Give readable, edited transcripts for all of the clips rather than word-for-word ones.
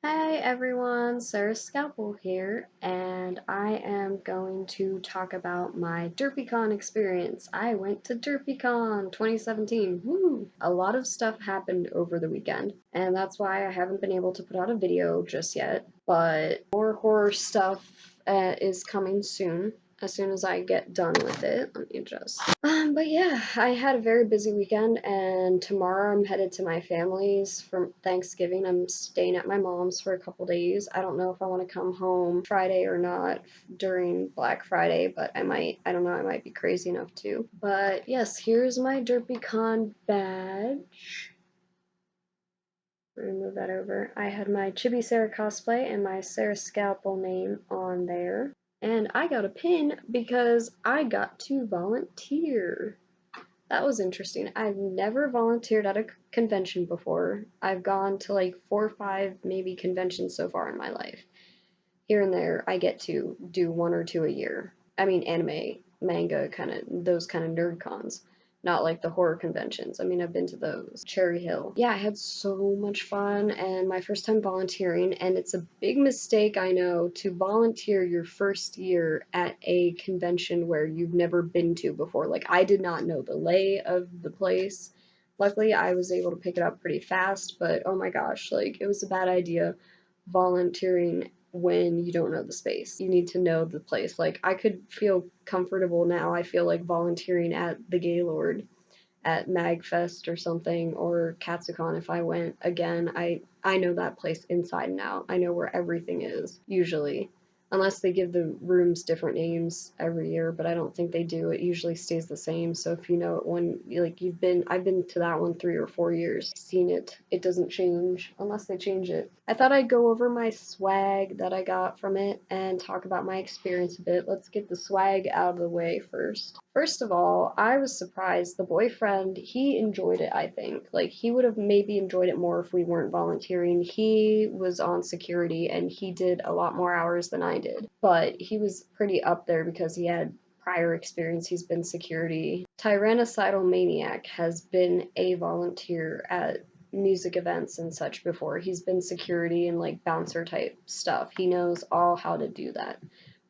Hey everyone, Scalpel here, and I am going to talk about my Derpycon experience. I went to Derpycon 2017. Woo! A lot of stuff happened over the weekend, and that's why I haven't been able to put out a video just yet. But more horror stuff is coming soon. As soon as I get done with it. Let me just. But yeah, I had a very busy weekend, and tomorrow I'm headed to my family's for Thanksgiving. I'm staying at my mom's for a couple days. I don't know if I want to come home Friday or not during Black Friday, but I might. I don't know, I might be crazy enough to. But yes, here's my Derpycon badge. Move that over. I had my Chibi Sarah cosplay and my Sarah Scalpel name on there. And I got a pin because I got to volunteer. That was interesting. I've never volunteered at a convention before. I've gone to like 4 or 5 maybe conventions so far in my life. Here and there, I get to do 1 or 2 a year. I mean, anime, manga, those kind of nerd cons. Not like the horror conventions. I mean, I've been to those. Cherry Hill. Yeah, I had so much fun, and my first time volunteering, and it's a big mistake, I know, to volunteer your first year at a convention where you've never been to before. Like, I did not know the lay of the place. Luckily, I was able to pick it up pretty fast, but oh my gosh, like, it was a bad idea volunteering when you don't know the space. You need to know the place. Like, I could feel comfortable now. I feel like volunteering at the Gaylord at MagFest or something, or Katsucon if I went again. I know that place inside and out. I know where everything is, usually. Unless they give the rooms different names every year, but I don't think they do. It usually stays the same. So if you know it when like I've been to that one 3 or 4 years, seen it. It doesn't change unless they change it. I thought I'd go over my swag that I got from it and talk about my experience a bit. Let's get the swag out of the way first. First of all, I was surprised. The boyfriend, he enjoyed it, I think. Like, he would have maybe enjoyed it more if we weren't volunteering. He was on security and he did a lot more hours than I did. But he was pretty up there because he had prior experience. He's been security. Tyrannocidal Maniac has been a volunteer at music events and such before. He's been security and like bouncer type stuff. He knows all how to do that.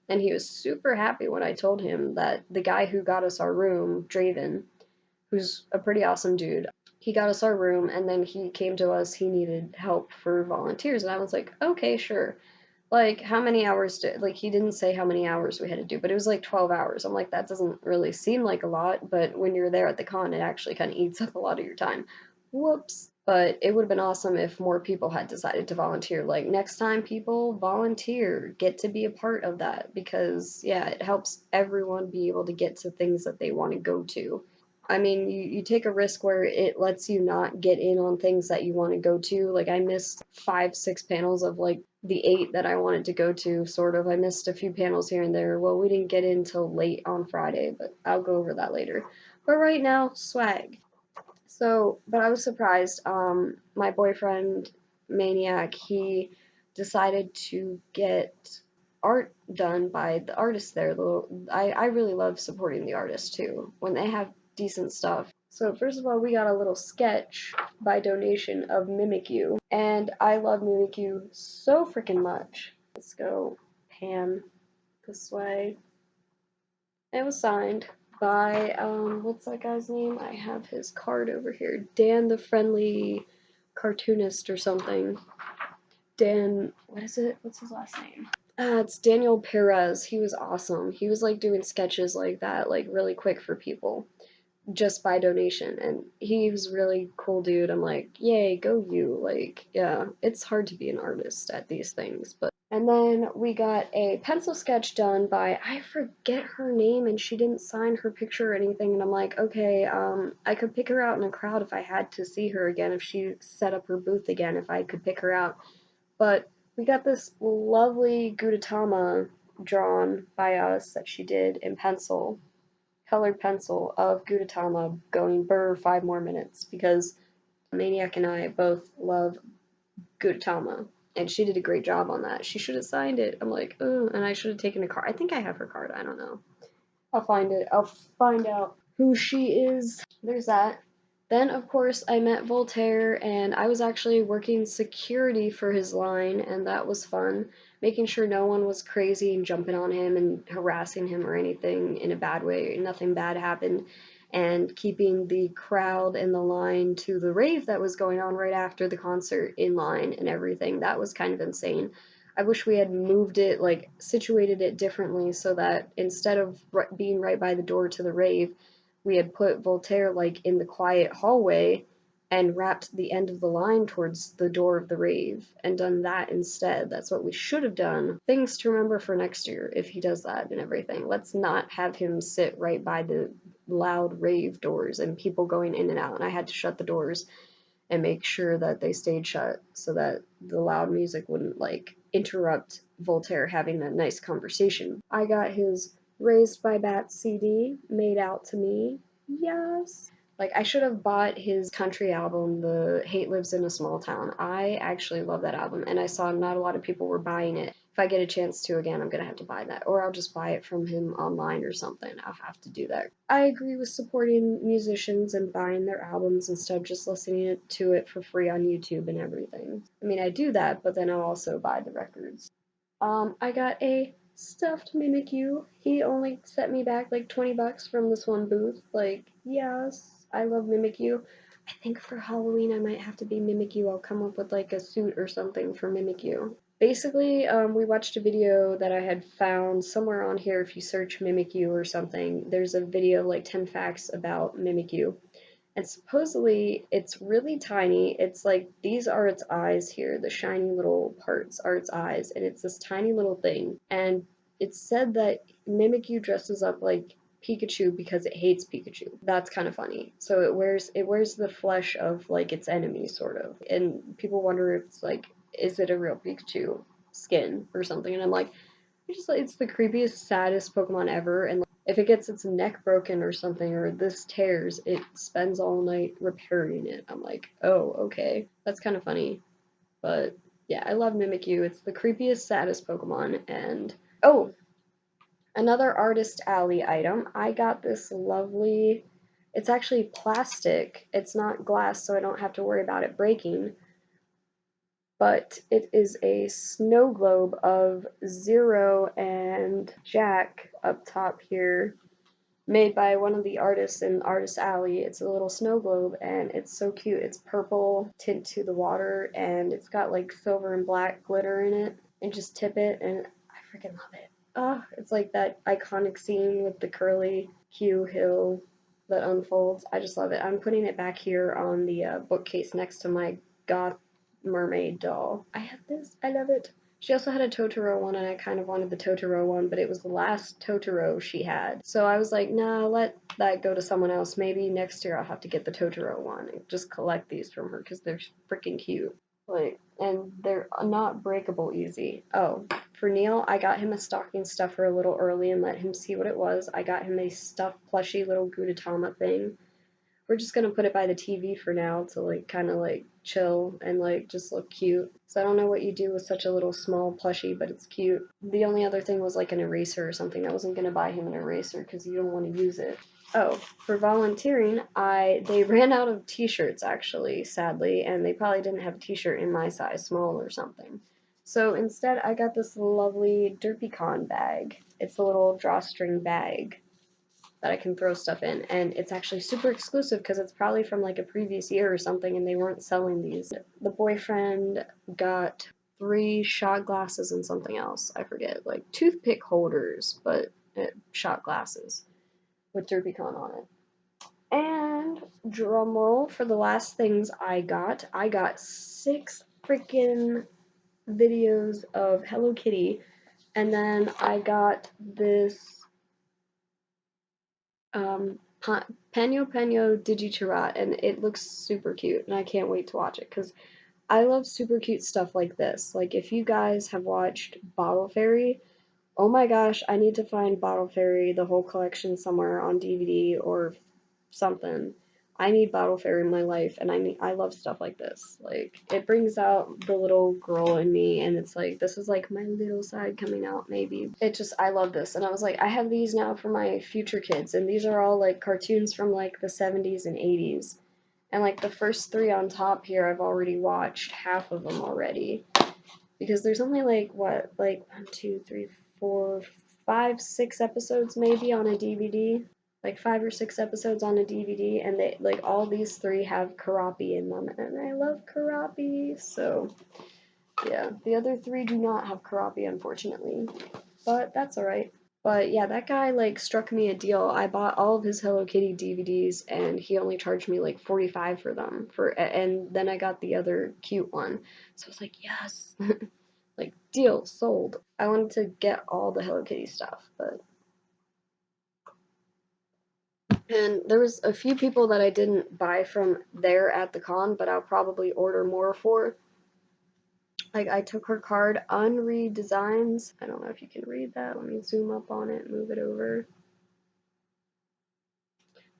And he was super happy when I told him that the guy who got us our room, Draven, who's a pretty awesome dude, he got us our room and then he came to us, he needed help for volunteers. And I was like, okay, sure. Like, how many hours did, like, he didn't say how many hours we had to do, but it was like 12 hours. I'm like, that doesn't really seem like a lot, but when you're there at the con, it actually kind of eats up a lot of your time. Whoops. But it would have been awesome if more people had decided to volunteer. Like, next time, people volunteer, get to be a part of that because, yeah, it helps everyone be able to get to things that they want to go to. I mean, you take a risk where it lets you not get in on things that you want to go to. Like, I missed 5, 6 panels of like the 8 that I wanted to go to, sort of. I missed a few panels here and there. Well, we didn't get in till late on Friday, but I'll go over that later. But right now, swag. So, but I was surprised. My boyfriend, Maniac, he decided to get art done by the artists there. I really love supporting the artists too when they have decent stuff. So first of all, we got a little sketch by donation of Mimikyu, and I love Mimikyu so freaking much. Let's go pan this way. It was signed by, what's that guy's name? I have his card over here. Dan the Friendly Cartoonist or something. Dan, what is it? What's his last name? It's Daniel Perez. He was awesome. He was like doing sketches like that, like really quick for people, just by donation. And he was really cool dude. I'm like, yay, go you. Like, yeah, it's hard to be an artist at these things, but. And then we got a pencil sketch done by, I forget her name, and she didn't sign her picture or anything. And I'm like, okay, I could pick her out in a crowd if I had to see her again, if she set up her booth again, if I could pick her out. But we got this lovely Gudetama drawn by us that she did in pencil, colored pencil of Gudetama going burr 5 more minutes because Maniac and I both love Gudetama. And she did a great job on that. She should have signed it. I'm like, oh, and I should have taken a card. I think I have her card. I don't know. I'll find it. I'll find out who she is. There's that. Then, of course, I met Voltaire, and I was actually working security for his line, and that was fun. Making sure no one was crazy and jumping on him and harassing him or anything in a bad way, nothing bad happened, and keeping the crowd and the line to the rave that was going on right after the concert in line and everything. That was kind of insane. I wish we had moved it, like, situated it differently so that instead of being right by the door to the rave, we had put Voltaire like in the quiet hallway and wrapped the end of the line towards the door of the rave and done that instead. That's what we should have done. Things to remember for next year if he does that and everything. Let's not have him sit right by the loud rave doors and people going in and out. And I had to shut the doors and make sure that they stayed shut so that the loud music wouldn't like interrupt Voltaire having that nice conversation. I got his Raised by Bats CD made out to me. Yes. Like, I should have bought his country album, The Hate Lives in a Small Town. I actually love that album, and I saw not a lot of people were buying it. If I get a chance to again, I'm gonna have to buy that, or I'll just buy it from him online or something. I'll have to do that. I agree with supporting musicians and buying their albums instead of just listening to it for free on YouTube and everything. I mean, I do that, but then I'll also buy the records. I got a stuffed Mimikyu. He only set me back like $20 from this one booth. Like, yes, I love Mimikyu. I think for Halloween I might have to be Mimikyu. I'll come up with like a suit or something for Mimikyu. Basically, we watched a video that I had found somewhere on here. If you search Mimikyu or something, there's a video like 10 facts about Mimikyu. And supposedly it's really tiny. It's like these are its eyes here. The shiny little parts are its eyes, and it's this tiny little thing. And it's said that Mimikyu dresses up like Pikachu because it hates Pikachu. That's kind of funny. So it wears the flesh of like its enemy sort of. And people wonder if it's like, is it a real Pikachu skin or something? And I'm like, it's the creepiest, saddest Pokemon ever, and like, if it gets its neck broken or something, or this tears, it spends all night repairing it. I'm like, oh, okay, that's kind of funny, but yeah, I love Mimikyu. It's the creepiest, saddest Pokemon, and oh, another Artist Alley item. I got this lovely. It's actually plastic. It's not glass, so I don't have to worry about it breaking, but it is a snow globe of Zero and Jack up top here, made by one of the artists in Artist Alley. It's a little snow globe and it's so cute. It's purple tint to the water and it's got like silver and black glitter in it. And just tip it and I freaking love it. Oh, it's like that iconic scene with the curly Q hill that unfolds. I just love it. I'm putting it back here on the bookcase next to my goth mermaid doll. I have this. I love it. She also had a Totoro one, and I kind of wanted the Totoro one, but it was the last Totoro she had. So I was like, nah, let that go to someone else. Maybe next year I'll have to get the Totoro one and just collect these from her because they're freaking cute. Like, and they're not breakable easy. Oh, for Neil, I got him a stocking stuffer a little early and let him see what it was. I got him a stuffed plushy little Gudetama thing. We're just gonna put it by the TV for now to like kind of like chill and like just look cute. So I don't know what you do with such a little small plushie, but it's cute. The only other thing was like an eraser or something. I wasn't gonna buy him an eraser because you don't want to use it. Oh, for volunteering, they ran out of t-shirts actually, sadly, and they probably didn't have a t-shirt in my size, small or something. So instead, I got this lovely Derpycon bag. It's a little drawstring bag that I can throw stuff in, and it's actually super exclusive because it's probably from like a previous year or something, and they weren't selling these. The boyfriend got 3 shot glasses and something else. I forget, like toothpick holders, but shot glasses with Derpycon on it. And drumroll for the last things I got 6 freaking videos of Hello Kitty, and then I got this um, Panyo Panyo Digitarot, and it looks super cute, and I can't wait to watch it because I love super cute stuff like this. Like, if you guys have watched Bottle Fairy, oh my gosh, I need to find Bottle Fairy, the whole collection somewhere on DVD or something. I need Bottle Fairy in my life, and I love stuff like this. Like, it brings out the little girl in me, and it's like, this is like my little side coming out, maybe. I love this, and I was like, I have these now for my future kids, and these are all like cartoons from like the 70s and 80s. And like the first three on top here, I've already watched half of them already. Because there's only like what, like 1, 2, 3, 4, 5, 6 episodes maybe on a DVD. Like 5 or 6 episodes on a DVD, and they like all these three have karapi in them, and I love karapi. So yeah, the other three do not have karapi, unfortunately, but that's alright. But yeah, that guy like struck me a deal. I bought all of his Hello Kitty DVDs and he only charged me like 45 for them and then I got the other cute one. So I was like, yes. Like deal sold. I wanted to get all the Hello Kitty stuff, but and there was a few people that I didn't buy from there at the con, but I'll probably order more for. Like I took her card, Unread Designs. I don't know if you can read that. Let me zoom up on it, move it over.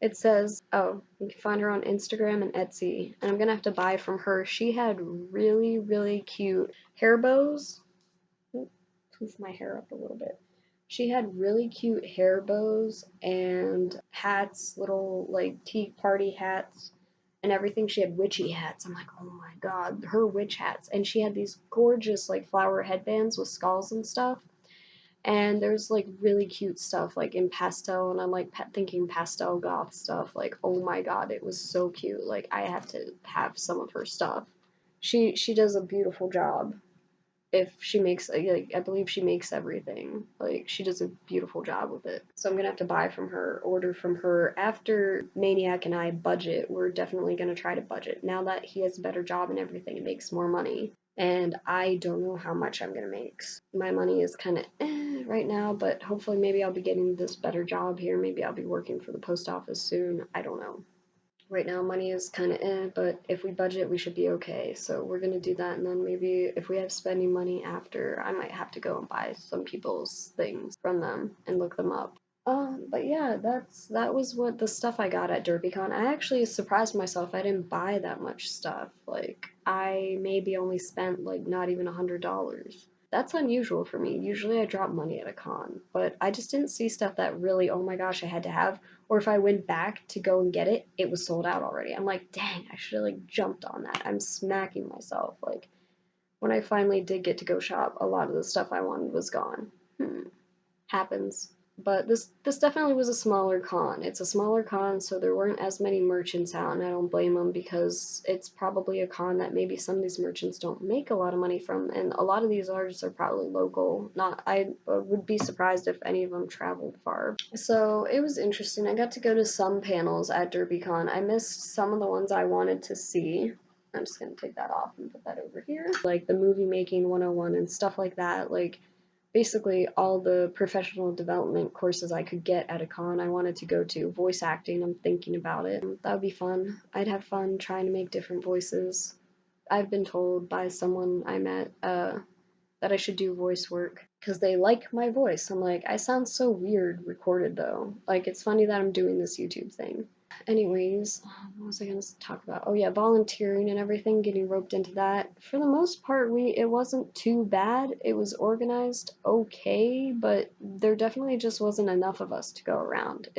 It says, oh, you can find her on Instagram and Etsy, and I'm gonna have to buy from her. She had really, really cute hair bows. Poof my hair up a little bit. She had really cute hair bows and hats, little like tea party hats and everything. She had witchy hats. I'm like, oh my god, her witch hats. And she had these gorgeous like flower headbands with skulls and stuff. And there's like really cute stuff like in pastel, and I'm like thinking pastel goth stuff. Like, oh my god, it was so cute. Like I have to have some of her stuff. She does a beautiful job. If she makes like I believe she makes everything. Like she does a beautiful job with it. So I'm gonna have to buy from her, order from her. After Maniac and I budget, we're definitely gonna try to budget. Now that he has a better job and everything, it makes more money. And I don't know how much I'm gonna make. My money is kind of right now, but hopefully maybe I'll be getting this better job here. Maybe I'll be working for the post office soon. I don't know. Right now money is kind of but if we budget, we should be okay. So we're gonna do that, and then maybe if we have spending money after, I might have to go and buy some people's things from them and look them up. But yeah, that was what the stuff I got at Derpycon. I actually surprised myself. I didn't buy that much stuff. Like I maybe only spent like not even $100. That's unusual for me. Usually I drop money at a con, but I just didn't see stuff that really, oh my gosh, I had to have. Or if I went back to go and get it, it was sold out already. I'm like, dang, I should have like jumped on that. I'm smacking myself. Like when I finally did get to go shop, a lot of the stuff I wanted was gone. Happens. But this definitely was a smaller con. It's a smaller con, so there weren't as many merchants out, and I don't blame them because it's probably a con that maybe some of these merchants don't make a lot of money from, and a lot of these artists are probably local. Not, I would be surprised if any of them traveled far. So it was interesting. I got to go to some panels at Derpycon. I missed some of the ones I wanted to see. I'm just gonna take that off and put that over here. Like the movie making 101 and stuff like that. Like basically all the professional development courses I could get at a con I wanted to go to. Voice acting, I'm thinking about it. That would be fun. I'd have fun trying to make different voices. I've been told by someone I met that I should do voice work because they like my voice. I'm like, I sound so weird recorded though. Like, it's funny that I'm doing this YouTube thing. Anyways, what was I gonna talk about? Oh yeah, volunteering and everything, getting roped into that. For the most part, it wasn't too bad. It was organized okay, but there definitely just wasn't enough of us to go around.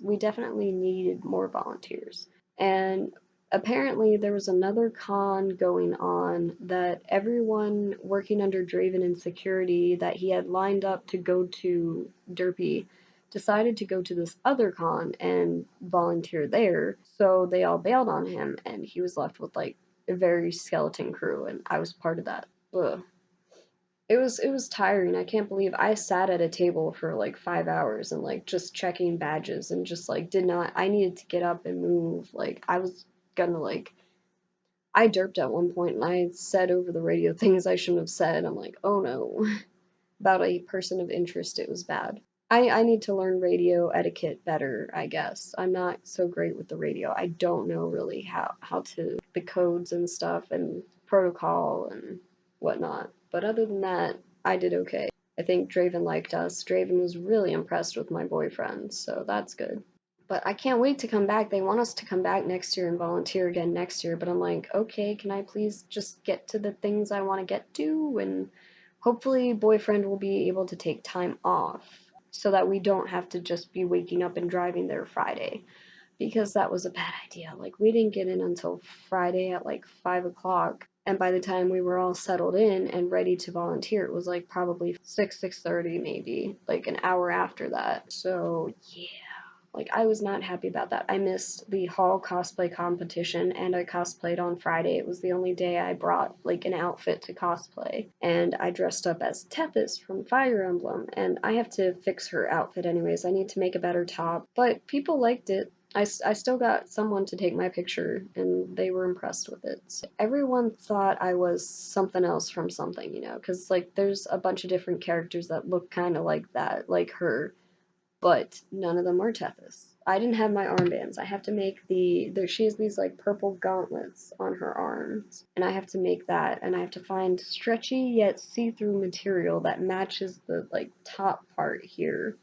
We definitely needed more volunteers. And apparently there was another con going on that everyone working under Draven in security that he had lined up to go to Derpy decided to go to this other con and volunteer there. So they all bailed on him, and he was left with like a very skeleton crew, and I was part of that. Ugh. It was tiring. I can't believe I sat at a table for like 5 hours and like just checking badges and just like did not. I needed to get up and move. Like I was gonna like. I derped at one point and I said over the radio things I shouldn't have said. I'm like, oh no. About a person of interest, it was bad. I need to learn radio etiquette better, I guess. I'm not so great with the radio. I don't know really how to the codes and stuff and protocol and whatnot. But other than that, I did okay. I think Draven liked us. Draven was really impressed with my boyfriend, so that's good. But I can't wait to come back. They want us to come back next year and volunteer again next year. But I'm like, okay, can I please just get to the things I want to get to? And hopefully, boyfriend will be able to take time off so that we don't have to just be waking up and driving there Friday. because that was a bad idea. Like, we didn't get in until Friday at like 5 o'clock. And by the time we were all settled in and ready to volunteer, it was like probably 6:30 maybe, like an hour after that. So, yeah. Like, I was not happy about that. I missed the hall cosplay competition, and I cosplayed on Friday. It was the only day I brought, like, an outfit to cosplay. And I dressed up as Tethys from Fire Emblem, and I have to fix her outfit anyways. I need to make a better top. But people liked it. I still got someone to take my picture, and they were impressed with it. So everyone thought I was something else from something, because, like, there's a bunch of different characters that look kind of like that, like her, but none of them were Tethys. I didn't have my armbands. I have to make she has these like purple gauntlets on her arms, and I have to make that, and I have to find stretchy yet see-through material that matches the like top part here.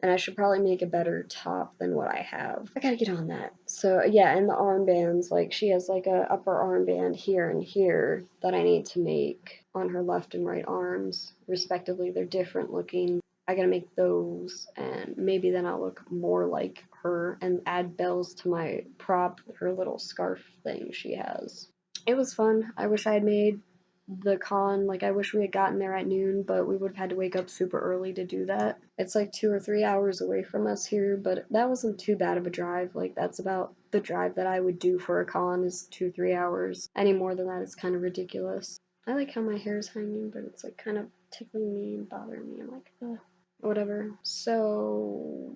And I should probably make a better top than what I have. I gotta get on that. So yeah, and the armbands, like she has like a upper armband here and here that I need to make on her left and right arms, respectively. They're different looking. I gotta make those, and maybe then I'll look more like her and add bells to my prop, her little scarf thing she has. It was fun. I wish I had made the con, like, I wish we had gotten there at noon, but we would have had to wake up super early to do that. It's like 2 or 3 hours away from us here, but that wasn't too bad of a drive. Like, that's about the drive that I would do for a con is 2, 3 hours. Any more than that is kind of ridiculous. I like how my hair is hanging, but it's like kind of tickling me and bothering me. I'm like, ugh. Whatever. So,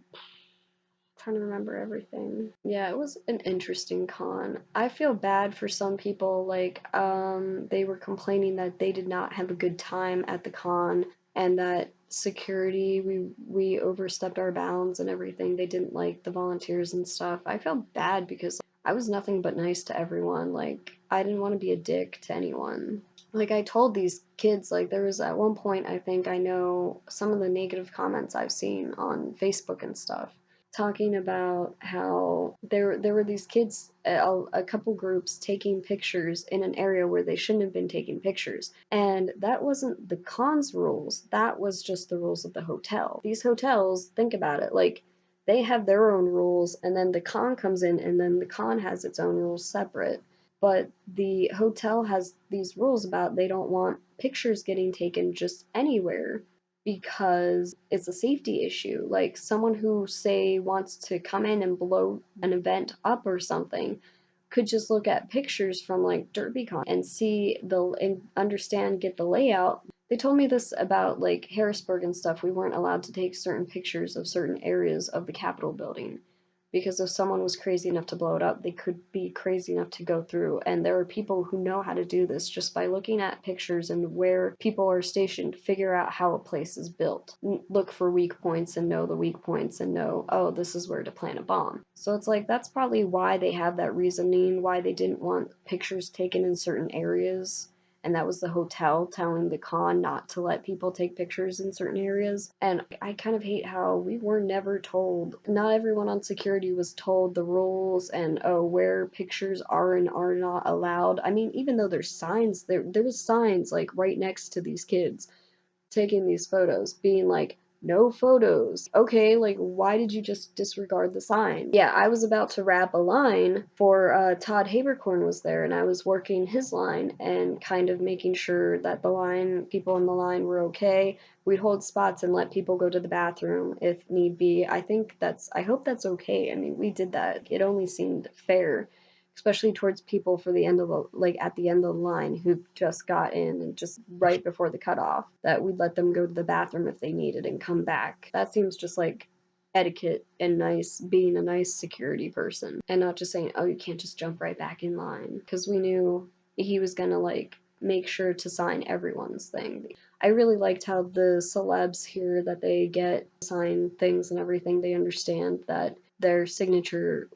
trying to remember everything. Yeah, it was an interesting con. I feel bad for some people, like, they were complaining that they did not have a good time at the con and that security, we overstepped our bounds and everything. They didn't like the volunteers and stuff. I felt bad because I was nothing but nice to everyone. Like, I didn't want to be a dick to anyone. Like, I told these kids, like, there was at one point, I think I know some of the negative comments I've seen on Facebook and stuff, talking about how there were these kids, a couple groups taking pictures in an area where they shouldn't have been taking pictures, and that wasn't the con's rules. That was just the rules of the hotel. These hotels, think about it, like, they have their own rules, and then the con comes in, and then the con has its own rules separate. But the hotel has these rules about they don't want pictures getting taken just anywhere because it's a safety issue. Like, someone who, say, wants to come in and blow an event up or something could just look at pictures from like Derpycon and see and understand, get the layout. They told me this about like Harrisburg and stuff. We weren't allowed to take certain pictures of certain areas of the Capitol building because if someone was crazy enough to blow it up, they could be crazy enough to go through. And there are people who know how to do this just by looking at pictures and where people are stationed, figure out how a place is built, look for weak points and know the weak points and know, oh, this is where to plant a bomb. So it's like, that's probably why they have that reasoning, why they didn't want pictures taken in certain areas. And that was the hotel telling the con not to let people take pictures in certain areas. And I kind of hate how we were never told, not everyone on security was told the rules and, oh, where pictures are and are not allowed. I mean, even though there's signs, there was signs like right next to these kids taking these photos, being like, no photos. Okay, like, why did you just disregard the sign? Yeah, I was about to rap a line for Todd Habercorn was there, and I was working his line and kind of making sure that people in the line were okay. We'd hold spots and let people go to the bathroom if need be. I hope that's okay. I mean, we did that. It only seemed fair, especially towards people for the end of at the end of the line who just got in and just right before the cutoff, that we'd let them go to the bathroom if they needed and come back. That seems just like etiquette and nice, being a nice security person, and not just saying, oh, you can't just jump right back in line, because we knew he was gonna like make sure to sign everyone's thing. I really liked how the celebs here that they get sign things and everything, they understand that their signature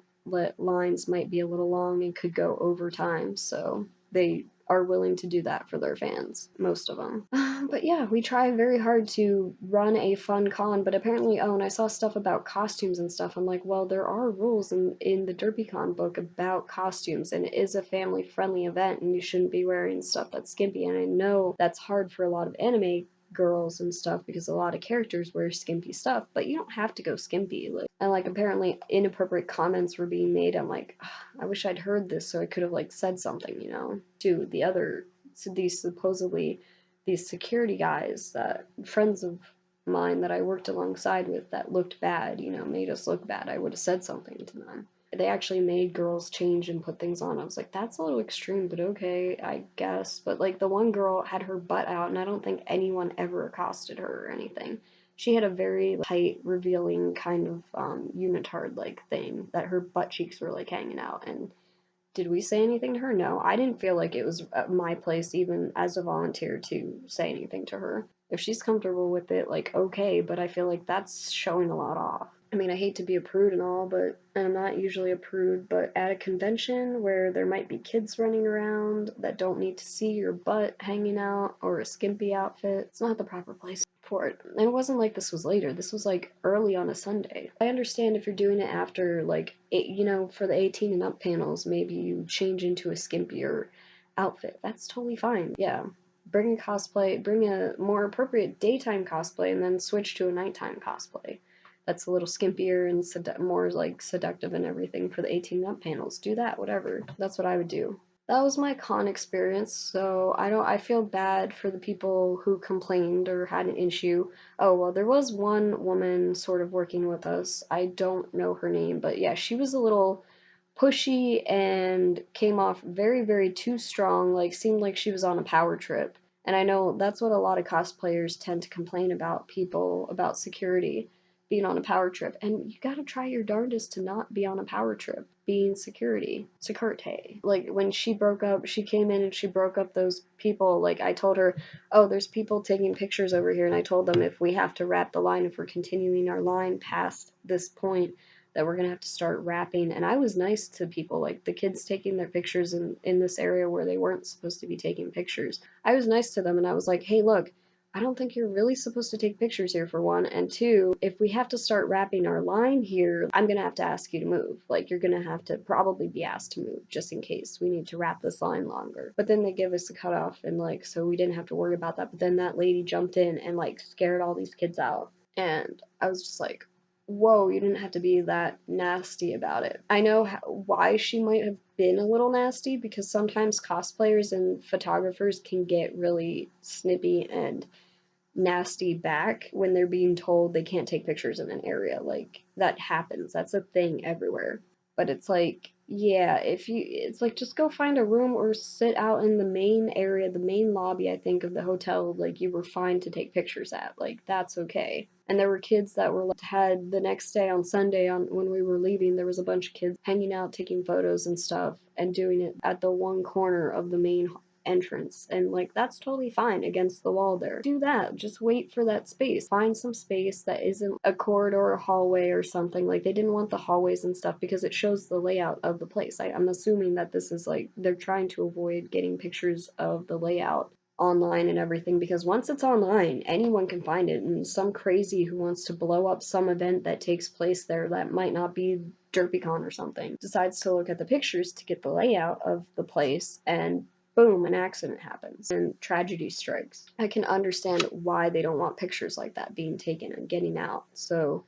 lines might be a little long and could go over time, so they are willing to do that for their fans, most of them. But yeah, we try very hard to run a fun con, but apparently, oh, and I saw stuff about costumes and stuff. I'm like, well, there are rules in the Derpycon book about costumes, and it is a family-friendly event, and you shouldn't be wearing stuff that's skimpy, and I know that's hard for a lot of anime girls and stuff because a lot of characters wear skimpy stuff, but you don't have to go skimpy. Like, and like apparently inappropriate comments were being made. I'm like, "Ugh, I wish I'd heard this so I could have like said something, you know, to the other, to these supposedly these security guys that friends of mine that I worked alongside with that looked bad, you know, made us look bad. I would have said something to them. They actually made girls change and put things on. I was like, that's a little extreme, but okay, I guess. But like the one girl had her butt out, and I don't think anyone ever accosted her or anything. She had a very tight, revealing kind of unitard like thing that her butt cheeks were like hanging out. And did we say anything to her? No, I didn't feel like it was my place, even as a volunteer, to say anything to her. If she's comfortable with it, like, okay, but I feel like that's showing a lot off. I mean, I hate to be a prude and all, but I'm not usually a prude, but at a convention where there might be kids running around that don't need to see your butt hanging out or a skimpy outfit, it's not the proper place for it. And it wasn't like this was later. This was like early on a Sunday. I understand if you're doing it after like you know, for the 18 and up panels, maybe you change into a skimpier outfit. That's totally fine. Yeah. Bring a cosplay, bring a more appropriate daytime cosplay, and then switch to a nighttime cosplay. That's a little skimpier and more like seductive and everything for the 18 and up panels. Do that, whatever. That's what I would do. That was my con experience, so I feel bad for the people who complained or had an issue. Oh, well, there was one woman sort of working with us. I don't know her name, but yeah, she was a little pushy and came off very, very too strong, like seemed like she was on a power trip. And I know that's what a lot of cosplayers tend to complain about people, about security being on a power trip. And you gotta try your darndest to not be on a power trip, being security. Like when she broke up, she came in and she broke up those people. Like I told her, oh, there's people taking pictures over here. And I told them if we have to wrap the line, if we're continuing our line past this point, that we're gonna have to start wrapping. And I was nice to people, like the kids taking their pictures in this area where they weren't supposed to be taking pictures. I was nice to them and I was like, hey, look, I don't think you're really supposed to take pictures here for one. And two, if we have to start wrapping our line here, I'm gonna have to ask you to move. Like you're gonna have to probably be asked to move just in case we need to wrap this line longer. But then they give us a cutoff and like so we didn't have to worry about that. But then that lady jumped in and like scared all these kids out. And I was just like, whoa, you didn't have to be that nasty about it. I know why she might have been a little nasty because sometimes cosplayers and photographers can get really snippy and nasty back when they're being told they can't take pictures in an area. Like that happens. That's a thing everywhere. But it's like, yeah, it's like just go find a room or sit out in the main area, the main lobby, I think, of the hotel. Like you were fine to take pictures at. Like that's okay. And there were kids that were had the next day on Sunday on when we were leaving, there was a bunch of kids hanging out, taking photos and stuff, and doing it at the one corner of the main entrance, and like that's totally fine against the wall there. Do that. Just wait for that space. Find some space that isn't a corridor or a hallway or something. Like they didn't want the hallways and stuff because it shows the layout of the place. I'm assuming that this is like they're trying to avoid getting pictures of the layout online and everything because once it's online, anyone can find it, and some crazy who wants to blow up some event that takes place there that might not be Derpycon or something decides to look at the pictures to get the layout of the place, and boom, an accident happens and tragedy strikes. I can understand why they don't want pictures like that being taken and getting out. So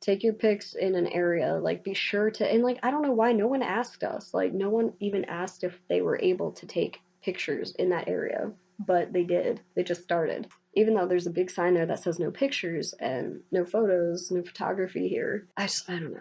take your pics in an area, like be sure to, and like I don't know why no one asked us. Like no one even asked if they were able to take pictures in that area, but they did. They just started. Even though there's a big sign there that says no pictures and no photos, no photography here. I don't know.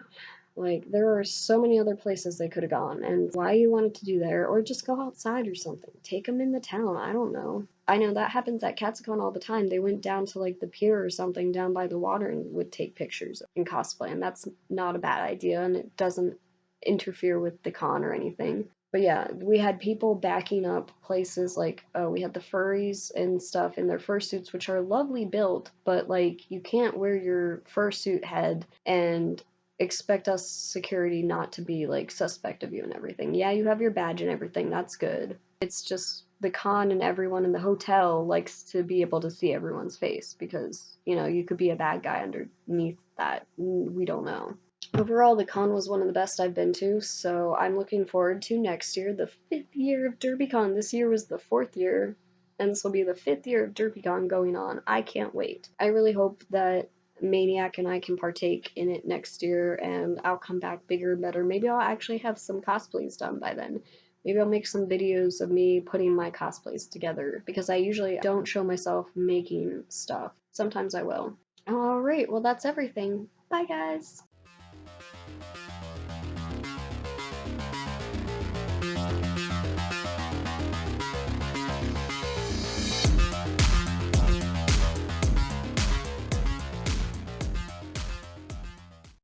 Like, there are so many other places they could have gone, and why you wanted to do there, or just go outside or something. Take them in the town, I don't know. I know that happens at Katsucon all the time. They went down to, like, the pier or something down by the water and would take pictures in cosplay, and that's not a bad idea, and it doesn't interfere with the con or anything. But yeah, we had people backing up places like, oh, we had the furries and stuff in their fursuits, which are lovely built, but like, you can't wear your fursuit head and expect us security not to be like suspect of you and everything. Yeah, you have your badge and everything, that's good. It's just the con and everyone in the hotel likes to be able to see everyone's face because, you know, you could be a bad guy underneath that. We don't know. Overall, the con was one of the best I've been to, so I'm looking forward to next year, the 5th year of Derpycon. This year was the 4th year. and this will be the 5th year of Derpycon going on. I can't wait. I really hope that Maniac and I can partake in it next year, and I'll come back bigger and better. Maybe I'll actually have some cosplays done by then. Maybe I'll make some videos of me putting my cosplays together, because I usually don't show myself making stuff. Sometimes I will. Alright, well that's everything. Bye guys!